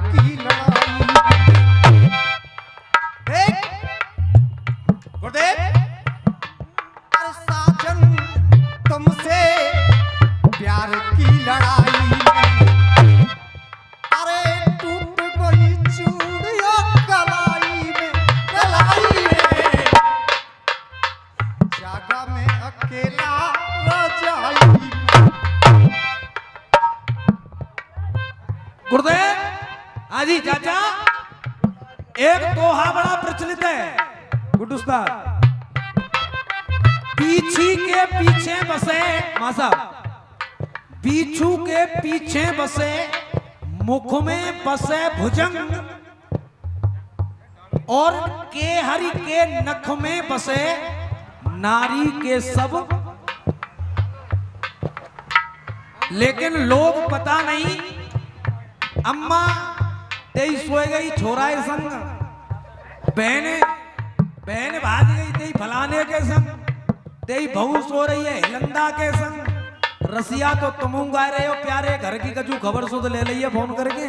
की लड़ाई। गुरुदेव, अरे साजन तुमसे प्यार की लड़ाई में, अरे टूट गई चूड़ियों कलाई में, कलाई में जागा में अकेला रजाई। गुरुदेव, हाजी चाचा, एक दोहा बड़ा प्रचलित है गुड्डू उस्ताद। पीछी के पीछे बसे मासा, पीछू के पीछे बसे, मुख में बसे भुजंग, और के हरि के नख में बसे नारी के सब। लेकिन लोग पता नहीं, अम्मा तेई सोए गई छोरा के संग, बहन भाग गई तेई फलाने के संग, तेई बहू सो रही है हिलंदा के संग, रसिया तो तुम गा रहे हो प्यारे घर की कजू खबर सुध ले लिया फोन करके।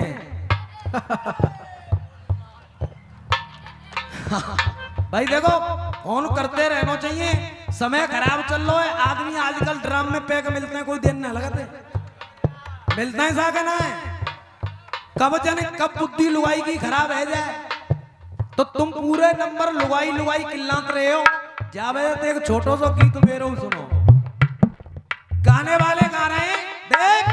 भाई देखो, फोन करते रहना चाहिए, समय खराब चल रहा है। आदमी आजकल ड्रम में पैक मिलते हैं, कोई दिन ना लगाते, मिलते हैं सा कहना है। कब जाने कब बुद्धि लुगाई की खराब है जाए, तो तुम पूरे नंबर लुगाई किल्लात रहे हो। जावे तो एक छोटो सा गीत मेरो सुनो, गाने वाले गा रहे हैं, देख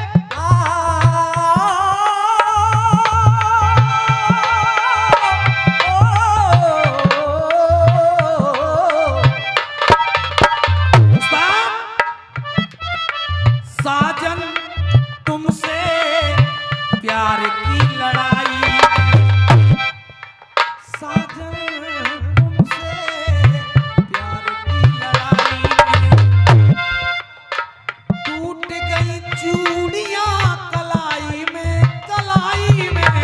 साजन तुमसे प्यार की लड़ाई, साजन तुमसे प्यार की लड़ाई, टूट गई चूड़ियां कलाई में, कलाई में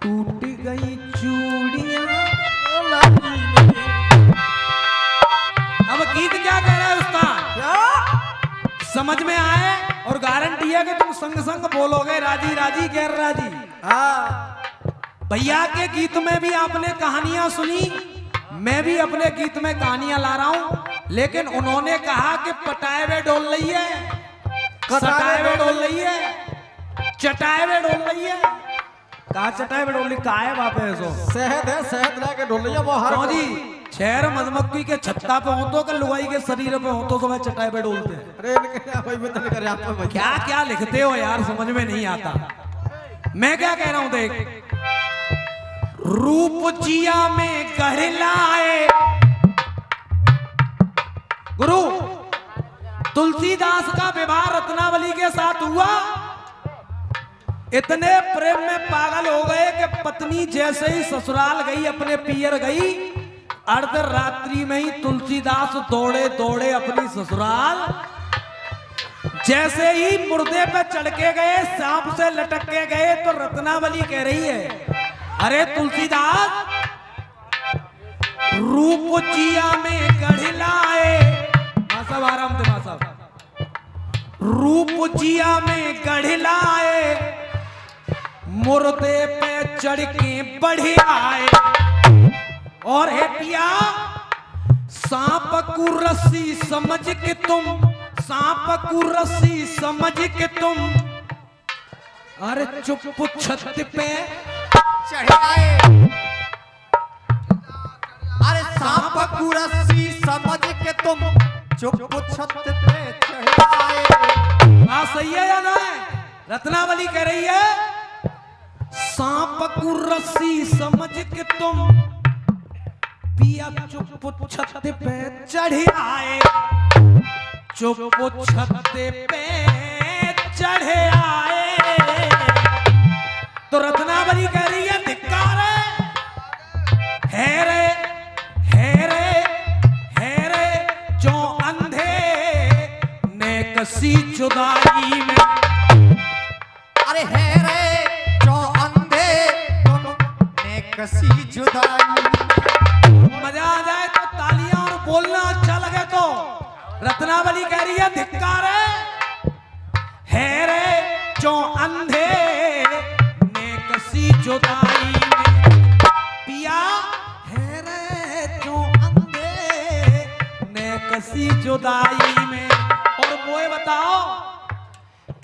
टूट गई चूड़ियां कलाई में। अब गीत क्या कह रहा है उस्ताद, समझ में आए? और गारंटी है कि तुम संग संग बोलोगे राजी राजी गैर राजी। भैया के गीत में भी आपने कहानियां सुनी, मैं भी अपने गीत में कहानियां ला रहा हूं। लेकिन उन्होंने कहा कि पटाए हुए डोल रही है, सटाए हुए डोल रही है, चटाए हुए डोल रही है। कहा चटाए हुए डोल रही, कहा है वापस सो शहद है, शहद ला के डोल रही है वो हर जी। शहर मधुमक्खी के छत्ता पे हो तो, लुगाई के शरीर पे हो तो मैं चटाई पे डोलते हैं। अरे क्या क्या लिखते हो यार, समझ में नहीं आता। मैं क्या कह रहा हूं, देख, रूप जिया में गढ़लाए गुरु। तुलसीदास का विवाह रत्नावली के साथ हुआ, इतने प्रेम में पागल हो गए कि पत्नी जैसे ही ससुराल गई, अपने पियर गई, अर्धरात्रि में ही तुलसीदास दौड़े दौड़े अपनी ससुराल। जैसे ही मुर्दे पे चढ़ के गए, सांप से लटक के गए, तो रत्नावली कह रही है, अरे तुलसीदास, रूप जिया में गढ़लाए, मासा आराम थे मासा, रूप जिया में गढ़लाए, मुर्दे पे चढ़ के बढ़े आए। और है पिया, सांप को रस्सी समझ के तुम, सांप को रस्सी समझ के तुम, अरे चुप छत पे चढ़े आए। अरे सांप को रस्सी समझ के तुम चुप छत पे चढ़े आए। हाँ सही है या नहीं? रत्नावली कह रही है, सांप को रस्सी समझ के तुम पिया चुप छत पे चढ़े आए, चुप छत पे चढ़े आए। तो रत्नावली कह रही है, धिक्कार है रे, है रे, है रे, जो अंधे ने कसी जुदाई में। अरे है रे जो अंधे तुमने कसी जुदाई। मजा आ जाए तो तालियां और बोलना अच्छा लगे तो। रत्नावली कह रही है, धिक्कार है रे जो अंधे जुदाई में पिया है रे जो अंधे ने कसी जुदाई में। और मोए बताओ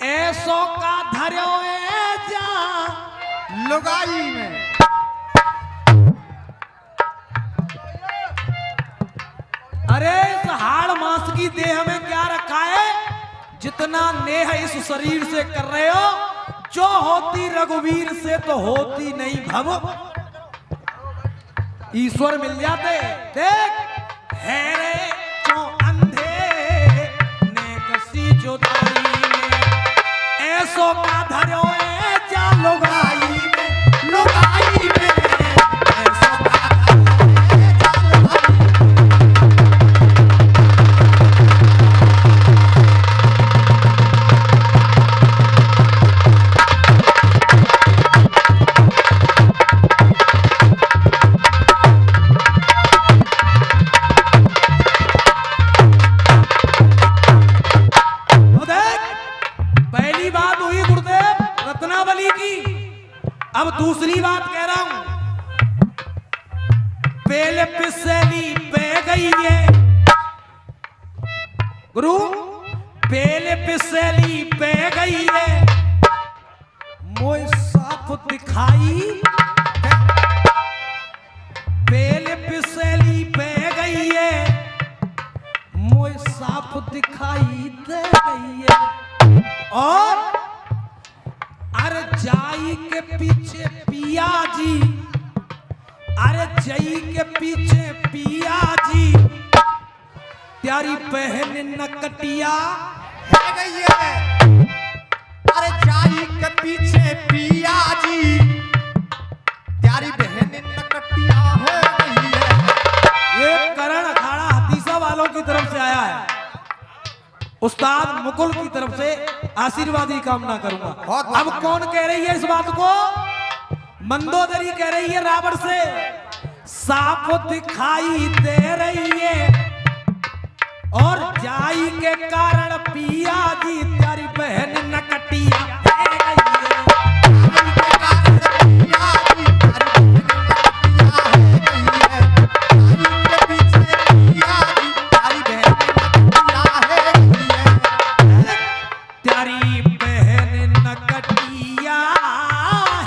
ऐसो का धर्यो ए जा लुगाई में। अरे इस हाड़ मांस की देह में क्या रखा है? जितना नेह इस शरीर से कर रहे हो, जो होती रघुवीर से तो होती नहीं भव। ईश्वर मिल जाते। देख है रे जो अंधे ने कसी जुदाई में ऐसो का धर्यो ए जा लुगाई में। लुगाई में ऐसो का अब दूसरी बात कह रहा हूं। पहले पिसली पे गई है गुरु, पहले पिसली पे गई है मोए साफ दिखाई। पहले पिसली पे गई है मोए साफ दिखाई दे गई है। और अरे जाई के पीछे पिया जी, अरे जाई के पीछे पिया जी प्यारी बहन नकटिया है गई है। अरे जाई के पीछे पिया जी प्यारी बहन नकटिया है गई है। ये करण अखाड़ा हतीसा वालों की तरफ से आया है। उस्ताद मुकुल की तरफ से आशीर्वाद ही कामना करूंगा। अब कौन कह रही है इस बात को? मंदोदरी कह रही है रावण से साफ दिखाई दे रही है। और जाई के कारण पिया जी तेरी बहन नकटिया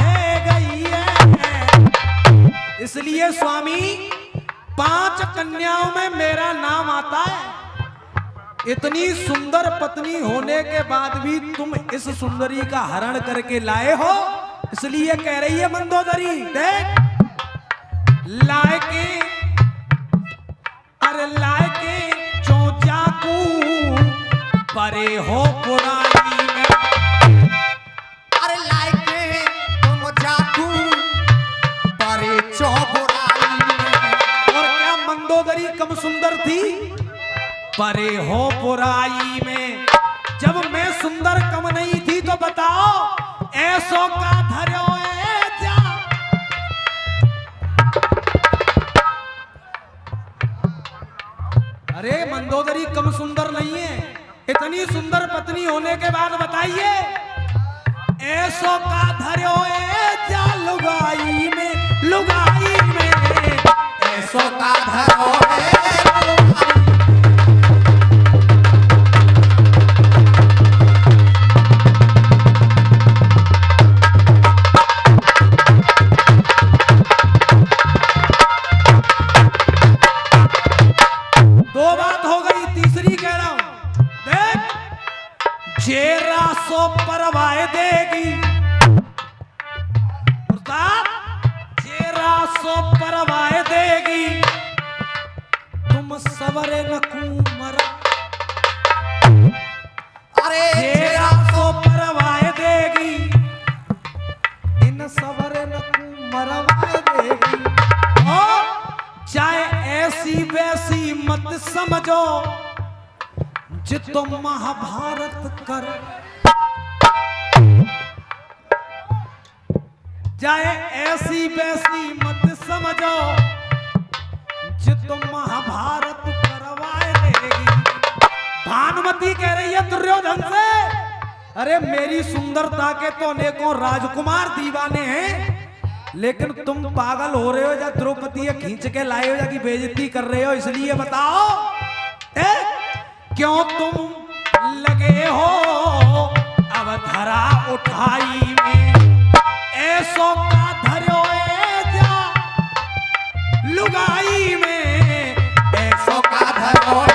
है गई है। इसलिए स्वामी 5 कन्याओं में मेरा नाम आता है। इतनी सुंदर पत्नी होने के बाद भी तुम इस सुंदरी का हरण करके लाए हो, इसलिए कह रही है मंदोदरी। देख लाके, अरे लाके चौचाकू परे हो पुरानी में। अरे लाके तुम जाकू परे चौबुराई में। और क्या मंदोदरी कम सुंदर थी? परे हो पुराई में। जब मैं सुंदर कम नहीं थी तो बताओ ऐसो का धर्यो ए जा। अरे मंदोदरी कम सुंदर नहीं है। इतनी सुंदर पत्नी होने के बाद बताइए ऐसो का धर्यो ए जा लुगाई में। लुगाई में ऐसो का धरो है। दो बात हो गई, तीसरी कह रहा हूं। देख जेरा सो परवाए देगी उस्ताद, जेरा सो परवाए देगी तुम सवरे न कुमरा। अरे जेरा सो परवाए देगी इन सवरे न कुमरवाए देगी। और चाहे ऐसी वैसी मत समझो जितो महाभारत कर। चाहे ऐसी वैसी मत समझो जितो महाभारत करवाए देगी। भानुमति कह रही है दुर्योधन से, अरे मेरी सुंदरता के तो अनेकों राजकुमार दीवाने हैं, लेकिन तुम पागल हो रहे हो या द्रौपदी खींच के लाए हो या कि बेइज्जती कर रहे हो, इसलिए बताओ क्यों तुम लगे हो अब धरा उठाई में, ऐसो का धरो जा लुगाई में, ऐसो का धरो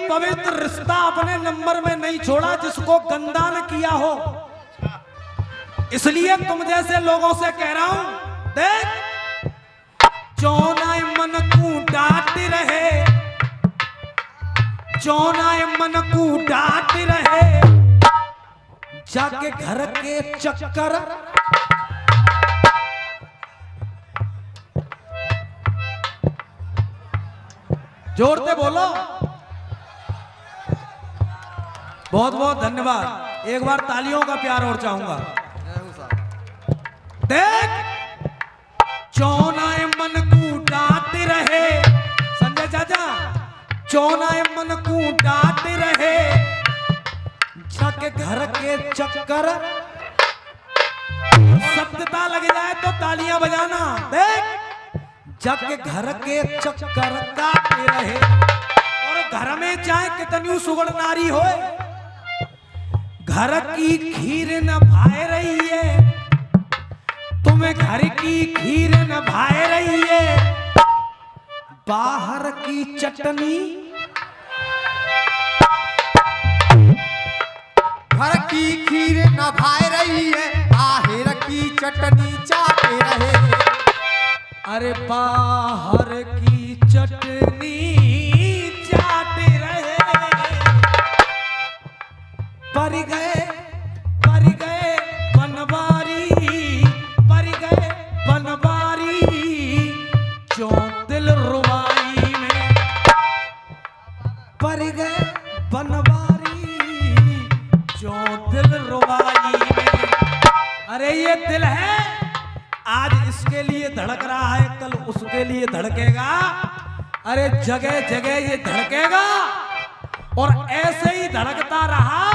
पवित्र रिश्ता अपने नंबर में नहीं छोड़ा जिसको गंदा न किया हो। इसलिए तुम जैसे लोगों से कह रहा हूं, देख चौनाए मन को डांट रहे, चौनाए मन को डांट रहे, जाके घर के चक्कर जोर से बोलो। बहुत बहुत धन्यवाद, एक बार तालियों का प्यार और चाहूंगा। देख चौनाए मन को डांट रहे, संजय चाचा चौनाए मन को डांट रहे, जाके घर के चक्कर, सत्यता लग जाए तो तालियां बजाना। देख जाके घर के चक्कर काटे रहे, और घर में चाहे कितनी सुगड़ नारी होए, घर की खीर न भाए रही है, तुम्हें घर की खीर न भाए रही है, बाहर की चटनी, घर की खीर न भाए रही है, बाहर की चटनी चाटे रहे। अरे बाहर की चटनी चाटे रहे, पर गए बनवारी, पर गए बनवारी, जो दिल रुबाई में, पर गए बनवारी, जो दिल रुबाई में। अरे ये दिल है, आज इसके लिए धड़क रहा है, कल उसके लिए धड़केगा, अरे जगह जगह ये धड़केगा, और ऐसे ही धड़कता रहा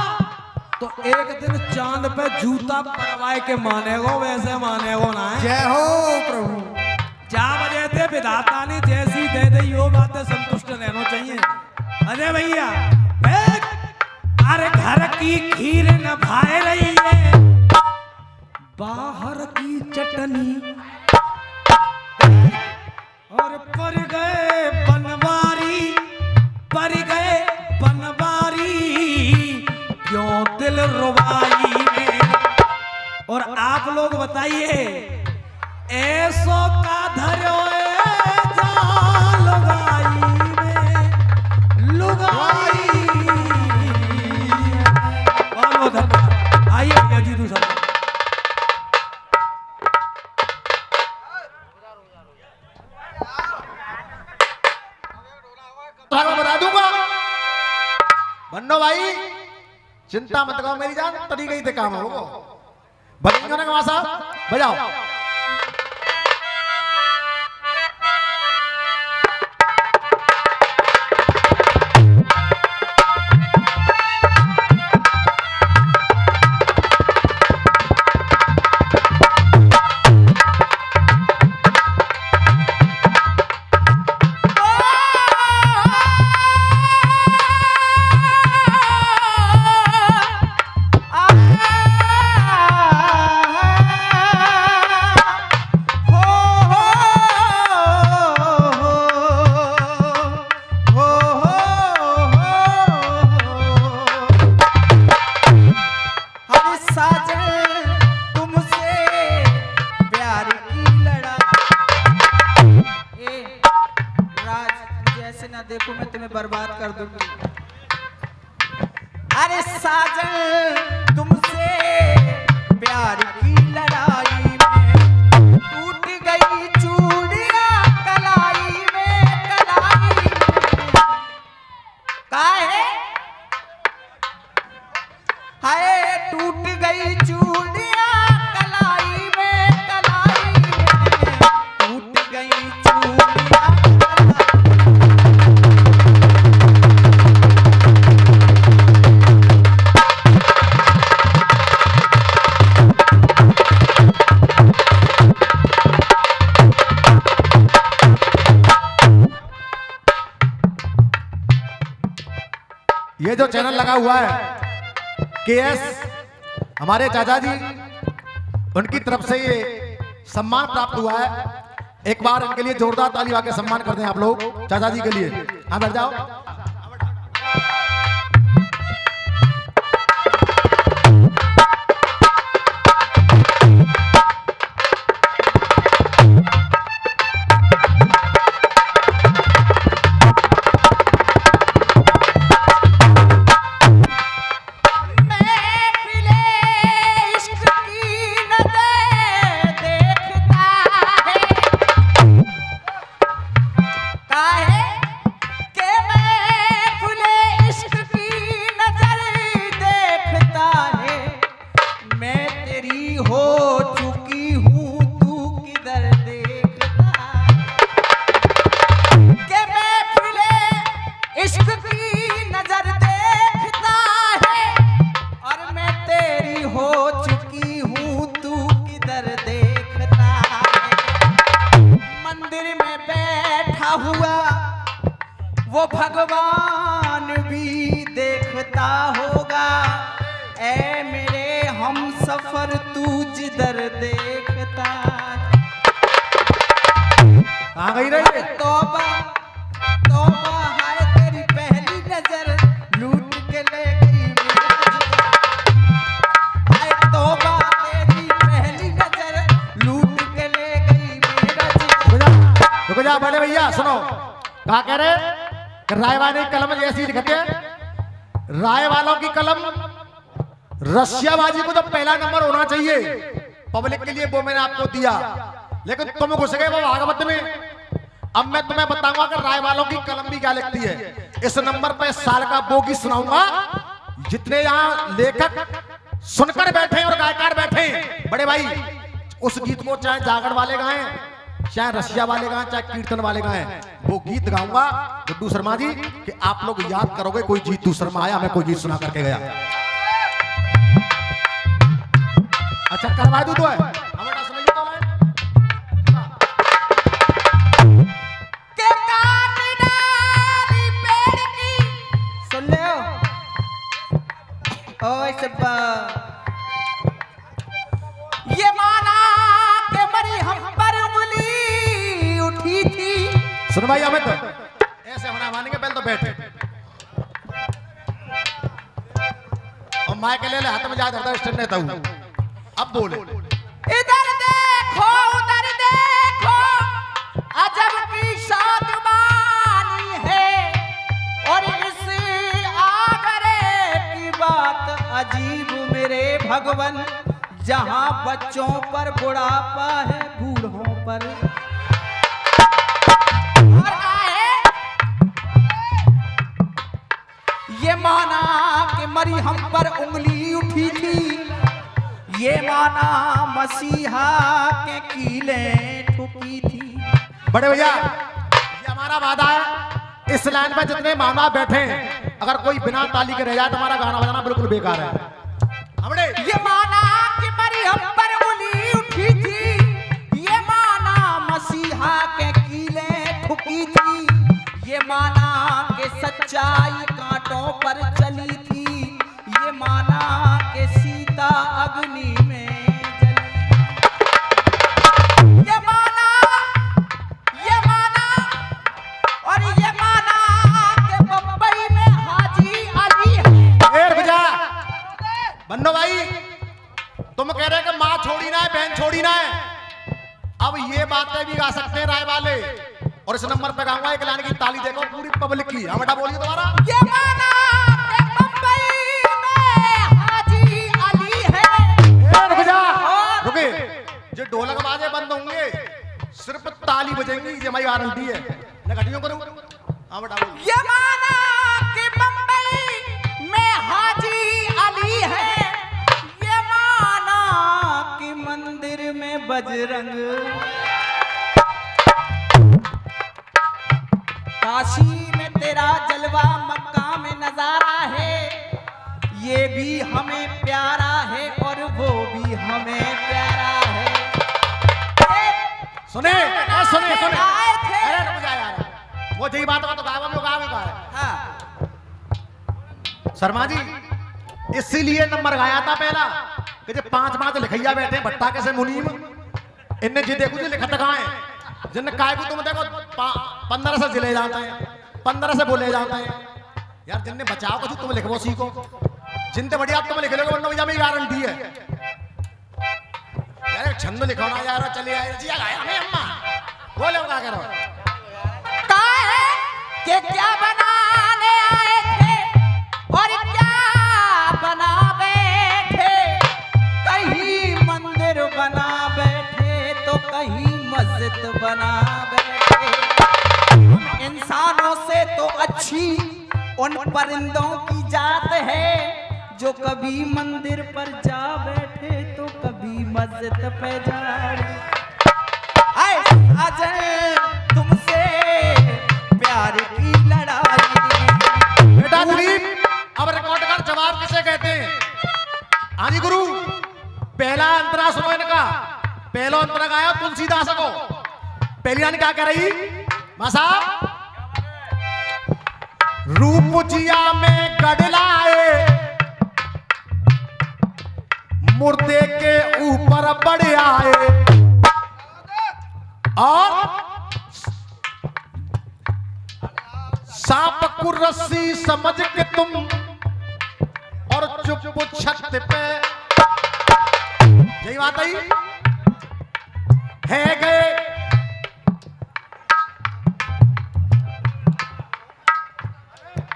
तो एक दिन चांद पे जूता परवाए के मानेगो, वैसे मानेगो ना। जय हो प्रभु। क्या वजह थे विधाता ने जैसी दे दी वो बातें संतुष्ट रहना चाहिए। अजय भैया अरे घर की खीर न भाए रही है, बाहर की चटनी, और पर गए बनवारी, पर गए बनवारी, क्यों दिल रुबाई में। और आप लोग बताइए, ऐसो का धरो जा लुगाई में, लुगाई। बहुत धन्यवाद। आइए भैया जी दूसरा बता दूंगा। बन्नो भाई चिंता मत करो मेरी जान, तरी गई थे काम हो बजेंगे ना कमा साहब, बजाओ। देखो मैं तुम्हें बर्बाद कर दूंगी। अरे साजन तुमसे प्यार की लड़ाई में टूट गई चूड़ियां कलाई में, ये जो चैनल लगा हुआ है केएस हमारे चाचा जी, उनकी तरफ से ये सम्मान प्राप्त हुआ है। एक बार इनके लिए जोरदार ताली बजा के सम्मान कर दें आप लोग चाचा जी के लिए। हाँ बैठ जाओ। वो भगवान भी देखता होगा। ऐ मेरे हम सफर तू जिधर देखता। कहाँ गई रे? तौबा तौबा हाय तेरी पहली नजर लूट के ले गई मेरा जिगर। हाय तौबा तेरी पहली नजर लूट के ले गई मेरा जिगर। रुको जा बड़े भैया सुनो, कहा कह रहे राय वाले की कलम ऐसी लिखते हैं। राय वालों की कलम रशियाबाजी को तो पहला नंबर होना चाहिए पब्लिक के लिए, वो मैंने आपको दिया। लेकिन तुम घुस गए वो भागवत में। अब मैं तुम्हें बताऊंगा कि राय वालों की कलम भी क्या लिखती है। इस नंबर पे साल का वो गीत सुनाऊंगा जितने यहाँ लेखक सुनकर बैठे और गायकार बैठे बड़े भाई, उस गीत को चाहे जागरण वाले गाएं, चाहे रसिया वाले गाएं, चाहे कीर्तन वाले गाएं, वो गीत गाऊंगा गुड्डू शर्मा जी कि आप लोग याद करोगे कोई जीतू शर्मा आया हमें कोई गीत सुना करके गया। अच्छा करवा दूं तो है के काट डाली पेड़ की। सुन ले ओए सब्बा, ये माना के मरी हम पर उंगली उठी थी। सुन भाई अमित, ऐसे होना मानेंगे पहले तो बैठे और माइक ले ले हाथ में जा दर्द स्टैंड रहता हूं। अब बोले इधर देखो उधर देखो अजब की शादमानी है, और इस आगरे की बात अजीब मेरे भगवन, जहां बच्चों पर बुढ़ापा है बूढ़ों पर। और है ये माना कि मरी हम पर उंगली उठी थी, ये माना मसीहा के कीले ठुकी थी। बड़े भैया ये हमारा वादा है, इस लाइन पे जितने मामा बैठे हैं अगर कोई बिना ताली के रह जाए तो हमारा गाना बजाना बिल्कुल बेकार है। हमने ये माना कि मरी हम पर उंगली उठी थी, ये माना मसीहा के कीले ठुकी थी, ये माना कि सच्चाई कांटों पर चली थी, ये माना कि सीता अग्नि में जली। ये माना और ये माना कि बम्बई में हाजी अली है। भैया बन्नो भाई तुम कह रहे कि माँ छोड़ी ना है बहन छोड़ी ना है, अब ये बातें भी गा सकते हैं राय वाले। और इस नंबर पे गाऊंगा एक लाइन की ताली देखो पूरी पब्लिक की। हम बेटा बोलिए दोबारा। ये माना कि बम्बई में हाजी अली है। रुक जा रुके, जो ढोलक बाजे बंद होंगे सिर्फ ताली बजेंगी, ये हमारी गारंटी है। मैं घटियों करूं। हाँ बेटा बोलिए। ये माना कि बम्बई में हाजी अली है, ये माना कि मंदिर में बजरंग, काशी में तेरा जलवा, मक्का में नजारा है, ये भी हमें प्यारा है और वो भी हमें प्यारा है। सुने सुने सुने, आए थे। अरे रुक जा यार, वो यही बात तो गावा में गावे का है। हाँ। शर्मा जी इसीलिए नंबर गाया था पहला कि जे 5 लिखैया बैठे भट्टा कैसे मुनीम इनने जी देखो जी लिखत कहाँ है जिन काय को तुम देखो 15 से जिले जाते हैं 15 से बोले जाते हैं यार जिनने बचाओ को तुम लिखो सीखो जिनते बढ़िया तुम लिख लोगे वरना भैया मेरी गारंटी है यार छंद लिखो ना यार चले आए जी गाया हमें अम्मा बोले क्या करो काहे के क्या बनाने आए थे और क्या बना बैठे, कहीं मंदिर बना बैठे तो कहीं मस्जिद बना बैठे। हम इंसानों से तो अच्छी उन परिंदों की जात है जो कभी मंदिर पर जा बैठे तो कभी मस्जिद पे जा साजन तुमसे प्यार की लड़ाई। बेटा दिलीप अब रिकॉर्ड कर जवाब किसे कहते हैं। हाँ जी गुरु पहला अंतरा सुनो इनका पहला अंतरा गाया तुलसीदास को पहली रानी क्या कह रही मां साहब रूप जिया में गडलाए मुर्दे के ऊपर बढ़ आए और सांप को रस्सी समझ के तुम और चुप छत पे यही बात आई है गए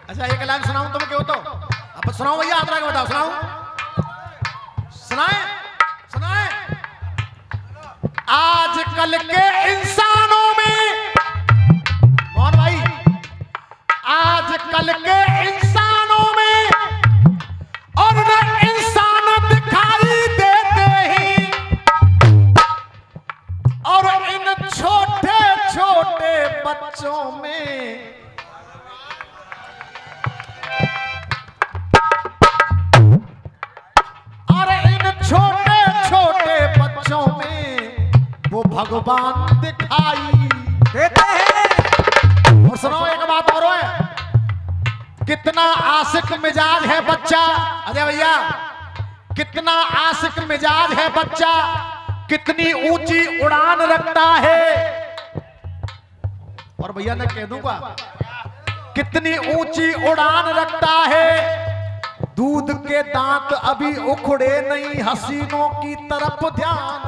अच्छा एक लाइन सुनाऊं तुम क्यों तो अब सुनाओ भैया आप लोग बताओ सुनाऊं सुनाए सुनाए आजकल के इंसानों में मोहन भाई आजकल के इंसानों में और न इंसान दिखाई देते हैं और इन छोटे छोटे बच्चों में और इन छोटे छोटे बच्चों में वो भगवान दिखाई देते हैं। और सुनो एक बात और है कितना आशिक मिजाज है बच्चा अजय भैया कितना आशिक मिजाज है बच्चा कितनी ऊंची उड़ान रखता है और भैया मैं कह दूंगा कितनी ऊंची उड़ान रखता है दूध के दांत अभी उखड़े नहीं हसीनों की तरफ ध्यान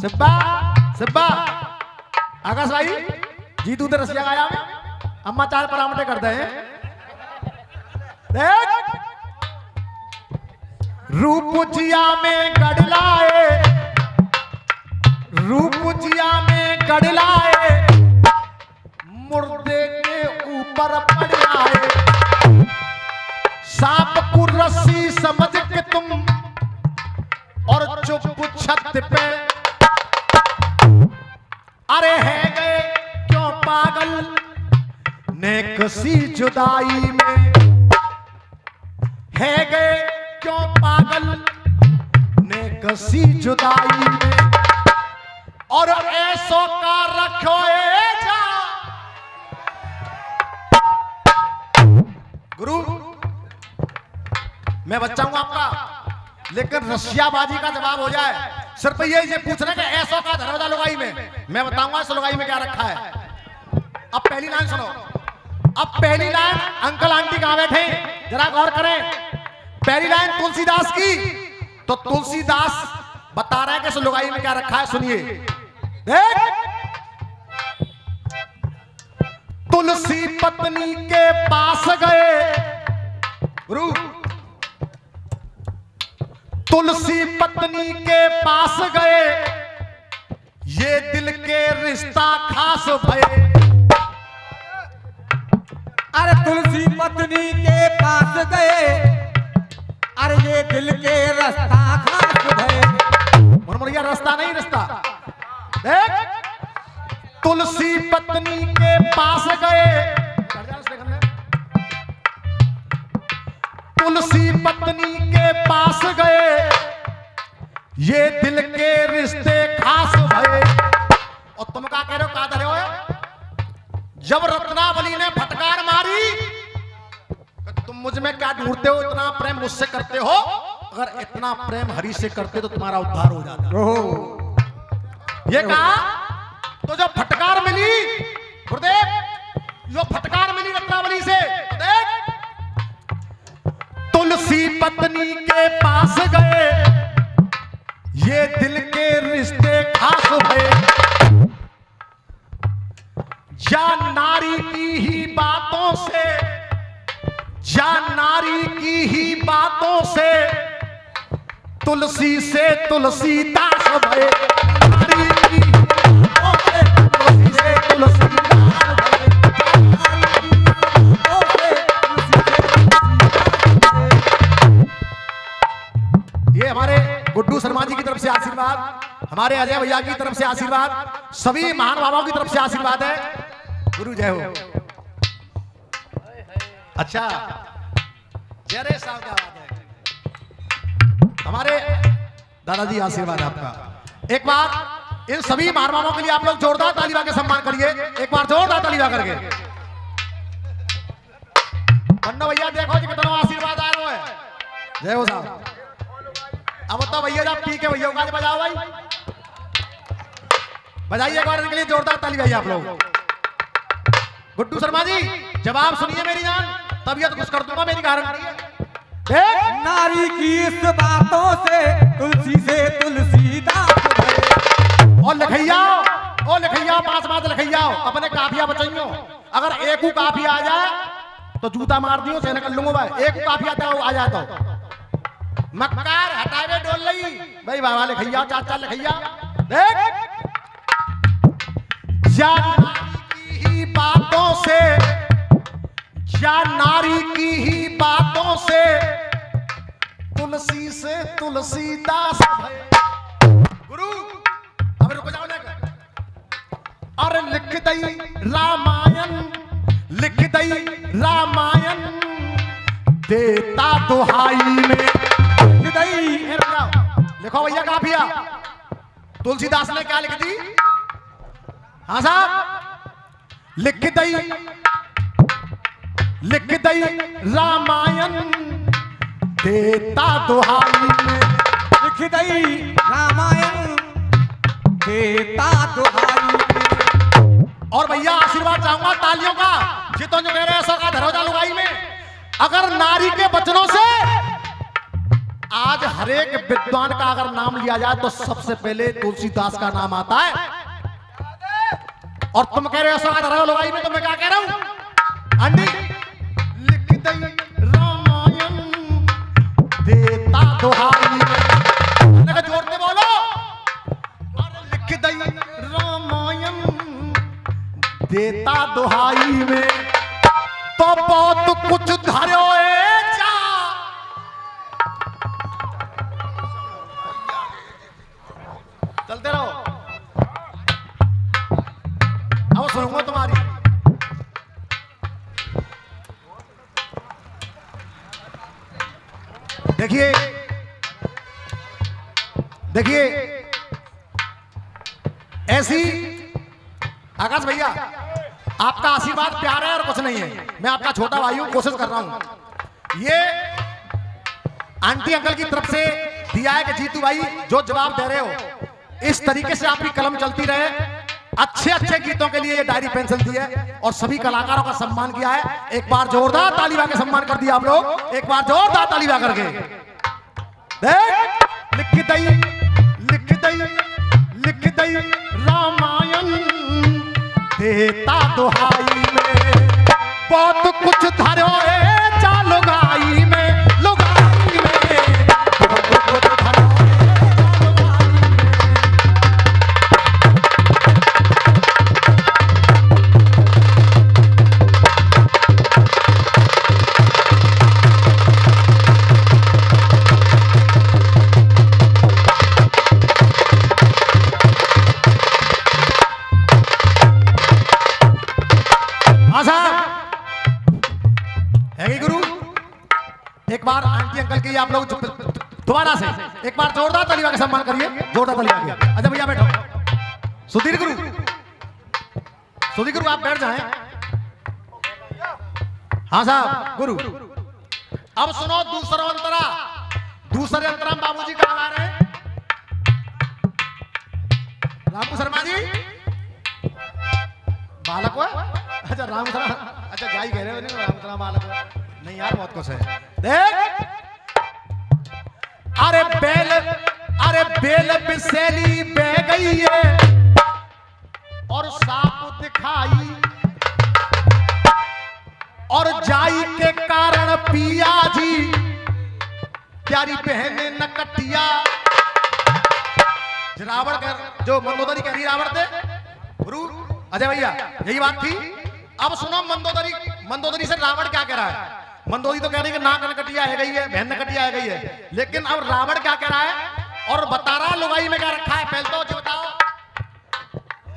सिब्बा सिब्बा आकाश भाई जी दूध रसिया गाया में अम्मा चार परामटे करते हैं देख रूप जिया में गड़लाए रूप जिया में गड़लाए मुर्दे के ऊपर पड़ आए सांप को रस्सी समझ के तुम और चुप छत पे अरे है गए क्यों पागल नेक सी जुदाई में है गए क्यों पागल नेक सी जुदाई में और ऐसो का रखो जा गुरु मैं बच्चा हूं आपका लेकिन रशियाबाजी का जवाब हो जाए सिर्फ ये पूछना कि ऐसो का दरवाजा लुगाई में मैं बताऊंगा इस लुगाई में क्या रखा है। अब पहली लाइन सुनो अब पहली लाइन अंकल आंटी कहां बैठे जरा गौर करें पहली लाइन तुलसीदास की तो तुलसीदास बता रहे हैं कि इस लुगाई में क्या रखा है सुनिए देख तुलसी पत्नी के पास गए गुरु तुलसी पत्नी के पास गए ये दिल के रिश्ता खास भये अरे तुलसी पत्नी के पास गए अरे ये दिल के रास्ता खास भये मुरमुरिया रास्ता नहीं रिश्ता देख तुलसी पत्नी के पास गए तुलसी पत्नी के पास गए ये दिल के रिश्ते खास भये और तुम क्या कह रहे हो जब रत्नावली ने ढूंढते हो, इतना प्रेम मुझसे करते हो, अगर इतना प्रेम हरि से करते तो तुम्हारा उद्धार हो जाता। ओहो ये कहा तो जब फटकार मिली गुरुदेव, जो फटकार मिली रत्नावली से, देख तुलसी पत्नी के पास गए, ये दिल के रिश्ते खास भये, जा नारी की ही बातों से, जा नारी की ही बातों से, तुलसी से तुलसीदास भये, नारी की बातों से, तुलसी से तुलसीदास भये, ये हमारे गुड्डू शर्मा जी की तरफ से आशीर्वाद, हमारे अजय भैया की तरफ से आशीर्वाद, सभी महान बाबाओं की तरफ से आशीर्वाद है। गुरु जय हो। अच्छा जय साहब, क्या बात है, हमारे दादाजी आशीर्वाद आपका। एक बार इन सभी महान बाबाओं के लिए आप लोग जोरदार तालियां के सम्मान करिए, एक बार जोरदार तालियां करके। पन्ना भैया देखो जी कितना आशीर्वाद आ रहा है, जय हो साहब। अब तो भैया आप पी के भैया का बजाओ भाई, बजाइए एक बार इनके लिए जोरदार ताली भैया आप लोग। गुड्डू शर्मा जी जवाब सुनिए मेरी जान, तबीयत कुछ कर दूंगा, मेरी गारंटी है। नारी की इस बातों से तुलसी से तुलसीदास भये। और लिखैया, ओ लिखैया, पांच बात लिखैया, अपने काफिया बचाइयो, अगर एक ही काफिया आ जाए तो जूता मार दियो, से निकल लूंगा भाई, एक काफिया आ जाए तो मक्कार हटावे डोल लई भाई, बाबा लिखैया, चाचा लिखैया। देख जा नारी की ही बातों से, जा नारी की ही बातों से, तुलसी से तुलसीदास भये। गुरु अब रुको जाओ ना, और लिख दई रामायण, लिख दई रामायण, देता दुहाई में। लिखो भैया काफिया, तुलसीदास ने क्या लिख दी? हाँ साहब, लिख दई रामायण, देता दुहाई में, लिख दई रामायण, देता दुहाई में। और भैया आशीर्वाद चाहूंगा तालियों का, जितो जो कह रहे हैं का धरोजा लुगाई में, अगर नारी के वचनों से आज हरेक विद्वान का अगर नाम लिया जाए तो सबसे पहले तुलसीदास का नाम आता है। और तुम कह रहे हो का धरोजा लुगाई में, तो मैं क्या कह रहा हूं अंडी, लिख दई रामायण, देता दुहाई में, जोड़ते बोलो, और लिख दई रामायण, देता दुहाई में, तो बहुत कुछ धरो जा, चलते रहो, अब सुनूंगा तुम्हारी। देखिए देखिए ऐसी, आकाश भैया आपका आशीर्वाद प्यार है और कुछ नहीं है, मैं आपका छोटा भाई हूं, कोशिश कर रहा हूं। ये आंटी अंकल की तरफ से दिया है कि जीतू भाई जो जवाब दे रहे हो, इस तरीके से आपकी कलम चलती रहे। अच्छे अच्छे गीतों के लिए ये डायरी पेंसिल दी है और सभी कलाकारों का सम्मान किया है। एक बार जोरदार ताली बजा के सम्मान कर दिया आप लोग, एक बार जोरदार ताली बजा करके। देख लिख दई रामायण, देता दुहाई में, बहुत कुछ धरो जा लुगाई में, लुगाई में, बहुत कुछ धरो बार आंटी अंकल के आप लोग दोबारा से एक बार जोरदार तालियों का सम्मान करिए, जोरदार तालियों। अच्छा भैया बैठो, सुधीर गुरु आप बैठ जाएं। हाँ साहब गुरु, अब सुनो दूसरा अंतरा। दूसरे अंतरा में बाबूजी कहाँ आ रहे हैं? रामू शर्मा जी बालक हुआ? अच्छा राम शर्मा, अच्छा जाई कह रहे हो नहीं, राम शर्मा बालक हुआ नहीं यार, बहुत कुछ है। देख अरे बेल बिसेली बह गई है और साप दिखाई, और जाई के कारण पिया जी प्यारी बहन न कटिया। रावण कर जो मंदोदरी कह रही रावण थे गुरु अजय भैया, यही बात थी। अब सुनो मंदोदरी से रावण क्या कह रहा है। मंदोदरी तो कह रही है कि नाक न कटिया है गई है, बहन न कटिया है गई है, लेकिन अब रावण क्या कह रहा है और बता रहा लुगाई में क्या रखा है। पहले तो जो बताओ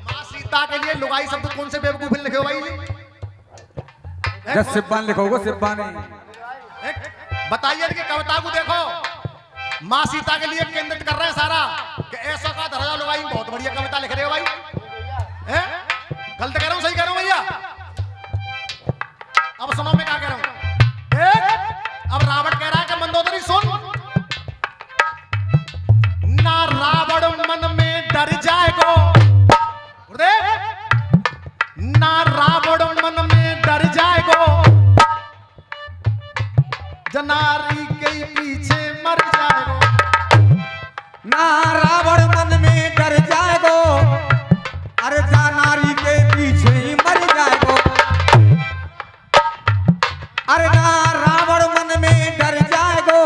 मां सीता के लिए लुगाई शब्द कौन से बेवकूफ लिखे हो भाई जी? जब सिब्बान लिखोगे सिब्बानी। बताइए कि कविता को देखो, मां सीता के लिए केंद्रित कर रहे हैं सारा कि ऐसा का दरजा लुगाई, बहुत बढ़िया कविता लिख रहे हो भाई। गलत कह रहा हूं सही कह रहा हूं भैया? अब सुनो मैं क्या कह रहा हूं। अब रावण कह रहा है कि मंदोदरी सुन ना, रावण मन में डर जाएगो, ना रावण मन में डर जाएगो, जनारी के पीछे मर जाएगो। ना रावण मन में डर जाएगो, अरे जा नारी के पीछे ही मर जाएगो। अरे ना रावण मन में डर जाएगो,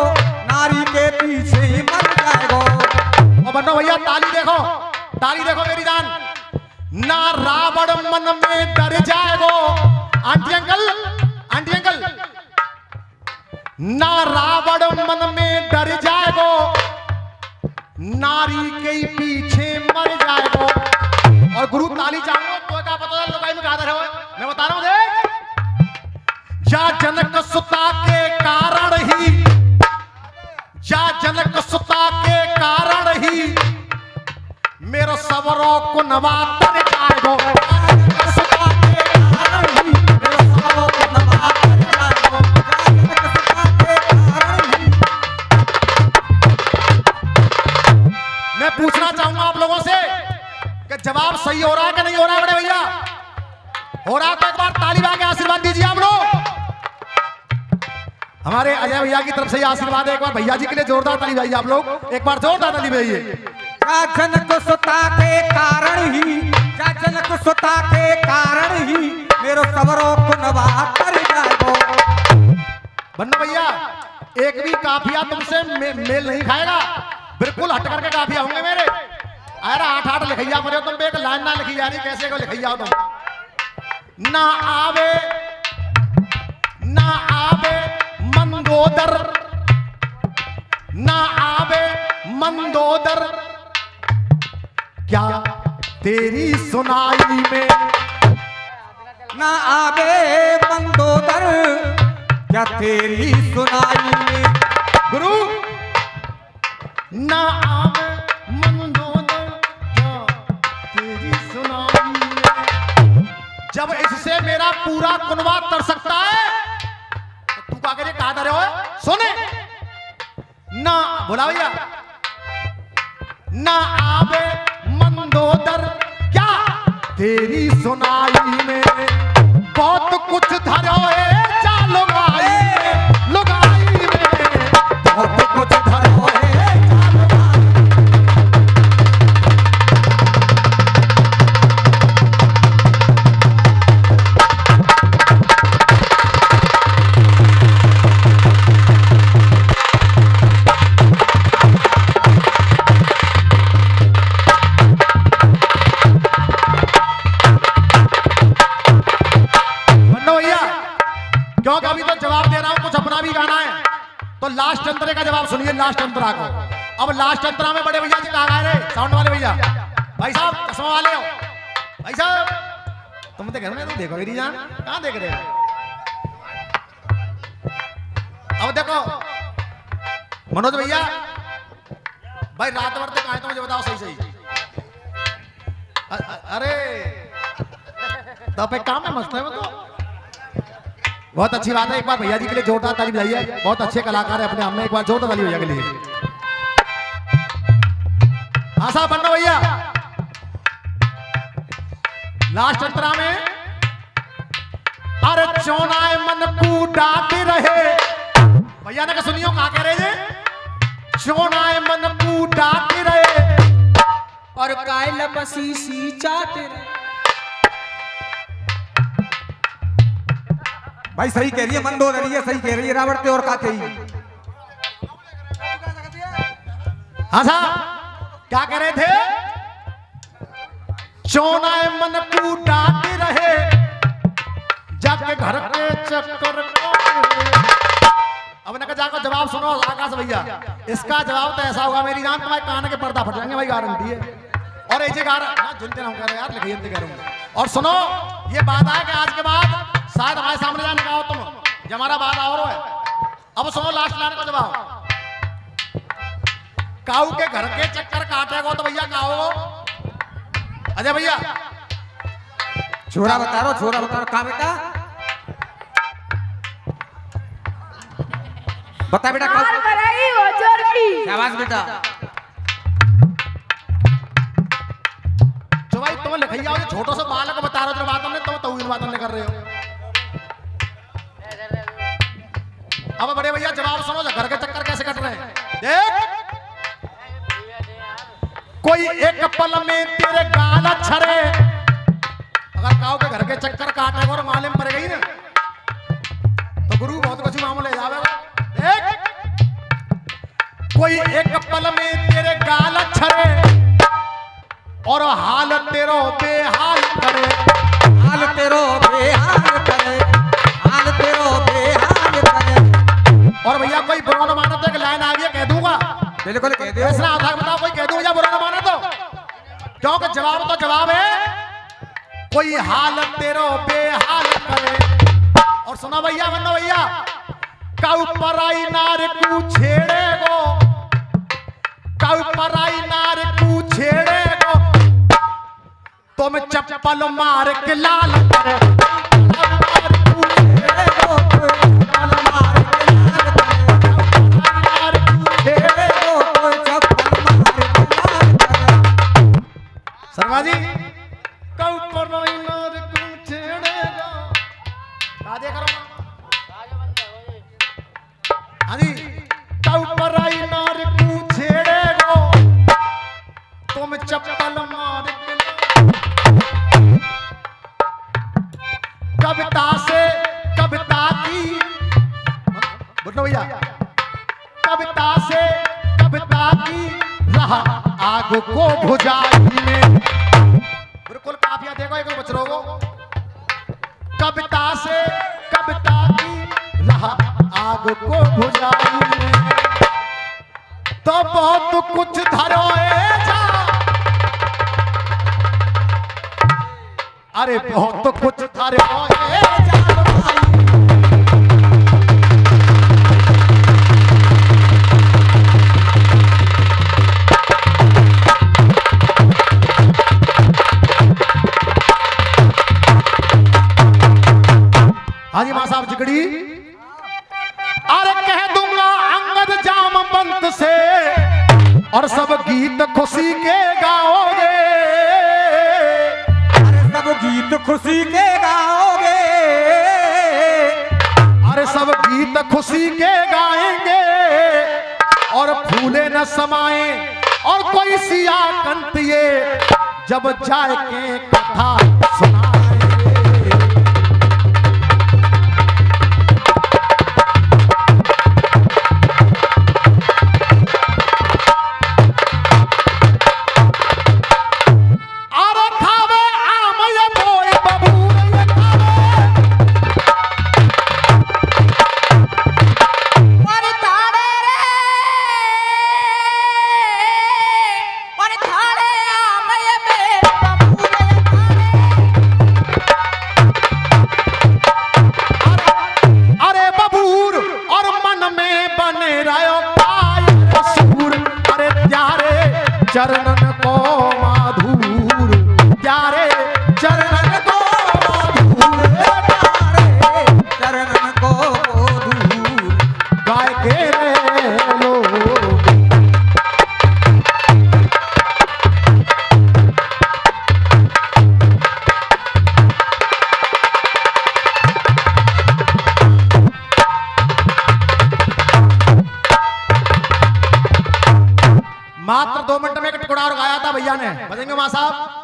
नारी के पीछे ही मर जाएगो। और बनो भैया ताली देखो मेरी जान। ना रावण मन में डर जाएगो, आंटी अंकल, ना रावण मन में डर जाएगो, नारी के पीछे मर जाएगो। और गुरु ताली चाहूंगा तो क्या पता लुगाई में कहा रहे हो, मैं बता रहा हूं देख। या जनक सुता के कारण ही, या जनक सुता के कारण ही मेरा सवरों को नवा कर जाएगो। सुता के कारण ही मेरा सवरों को नवा कर जाएगो। मैं पूछना चाहूंगा आप लोगों से कि जवाब सही हो रहा है कि नहीं हो रहा है बड़े भैया? हो रहा है तो एक बार ताली बजा के आशीर्वाद दीजिए आप लोग। हमारे अजय भैया की तरफ से आशीर्वाद है, एक बार भैया जी के लिए जोरदार ताली बजाइए आप लोग, एक बार जोरदार ताली बजाइए। जनक सुता के कारण ही, जनक सुता के कारण ही मेरो सवरों को नवा कर जाएगो। बन्ना भैया एक भी काफिया तुमसे मेल नहीं खाएगा, बिल्कुल हट करके काफिया होंगे मेरे। अरे 8 लिखिया मरे तुम पे, एक लाइन ना लिखी जा रही, कैसे को लिखिया हो तुम। ना आवे मंदोदर, ना आवे मंदोदर, क्या तेरी सुनाई में। ना आवे मंदोदर, क्या तेरी सुनाई में। गुरु ना आवे मंदोदर, क्या तेरी सुनाई में। जब इससे मेरा पूरा कुनवा तर सकता है तो तू क्या करे, कहा रहे हो सोने ना बोला भैया। ना आवे मंदोदर, क्या तेरी सुनाई में। बहुत कुछ धरो है जा लुगाई में, बहुत कुछ धरो है जा लुगाई। क्योंकि अभी तो जवाब दे रहा हूं, कुछ अपना भी गाना है, तो लास्ट अंतरे का जवाब सुनिए, लास्ट अंतरा को। अब लास्ट अंतरा में बड़े भैया जी कहा गए रे, साउंड वाले भैया, भाई साहब चश्मा वाले हो भाई साहब, तुम तो घर में तुम देखो मेरी जान, कहां देख रहे हो? अब देखो मनोज भैया, भाई रात भर तक आए तो मुझे बताओ सही। अरे तो पे काम में मस्त है वो तो। बहुत अच्छी बात है। एक बार भैया जी के लिए जोरदार ताली बजाइए। बहुत अच्छे कलाकार है अपने हम में। एक बार जोरदार ताली भैया के लिए। हाँ साहब बनना भैया। लास्ट अंतरा में अरे चौनाए मन को डांट रहे भैया ने कहा सुनियो कहा कह रहे थे चौनाए मन को डांट रहे और कायल बसी सी चाटे भाई सही कह रही है मंदोदरी है, सही कह रही है रावण और का कही। हाँ साहब क्या कह रहे थे चौनाए मन को डांट रहे जाके घर के चक्कर अब ने कहा जाकर जवाब सुनो आकाश भैया। इसका जवाब तो ऐसा होगा मेरी जान तुम्हारे कान के पर्दा फट जाएंगे भाई गारंटी है। और ऐसे जुलते ना कह रहे यार लिखिए कह रहा हूँ। और सुनो ये बात है कि आज के बाद शायद हमारे सामने जाने का हो तुम जो हमारा बात और है। अब सुनो लास्ट लाने का जवाब काऊ के घर के चक्कर काटेगो तो भैया का हो अजय भैया छोरा बता रहा कहा बेटा बता बेटा शाबाश बेटा। जो भाई तुम लिखिया हो छोटो सा बालक बता रहे हो जो बात हमने तुम इन बात हमने कर रहे हो। अब बड़े भैया जवाब सुनो घर के चक्कर कैसे कट रहे हैं। देख कोई एक पल में तेरे गाल छरे अगर काऊ के घर के चक्कर काटेगा और माले में पड़ गई ना तो गुरु बहुत कुछ मामले जावेगा। देख कोई एक पल में तेरे गाल छरे और हाल तेरो बेहाल करे हाल तेरो बेहाल करे हाल तेरो बेहाल करे। और भैया कोई बुरा न मानो तो एक लाइन आ गई कह दूंगा बिल्कुल कह दो। ऐसा आधा बताओ कोई कह दूं या बुरा न मानो तो क्योंकि जवाब तो जवाब है कोई हाल तेरो बेहाल करे। और सुना भैया वरना भैया काऊ पराई नार को छेड़ेगो काऊ पराई नार को छेड़ेगो तुम चप्पल मार के लाल करे शर्मा जी काऊ पराई नार को छेड़ेगो राधे करो हाँ जी काऊ पराई नार को छेड़ेगो तुम चप्पल मार के कविता से कविता की बोलो भैया कविता से कविता की रहा आग को बुझाई में बिल्कुल काफिया देखो एक बच रहो कविता से कविता की रहा आग को बुझाई में तो बहुत कुछ धरो जा अरे बहुत कुछ धरो हाजी मां साहब जिगड़ी अरे कह दूंगा अंगद जामवंत से और सब गीत खुशी के गाओगे अरे सब गीत खुशी के गाओगे अरे सब गीत खुशी के गाएंगे और फूले न समाए और कोई सिया कंत ये जब जाए के कथा सुनाएंगे मात्र 2 मिनट में एक टुकड़ा और गाया था भैया ने, बजेंगे वहां साहब।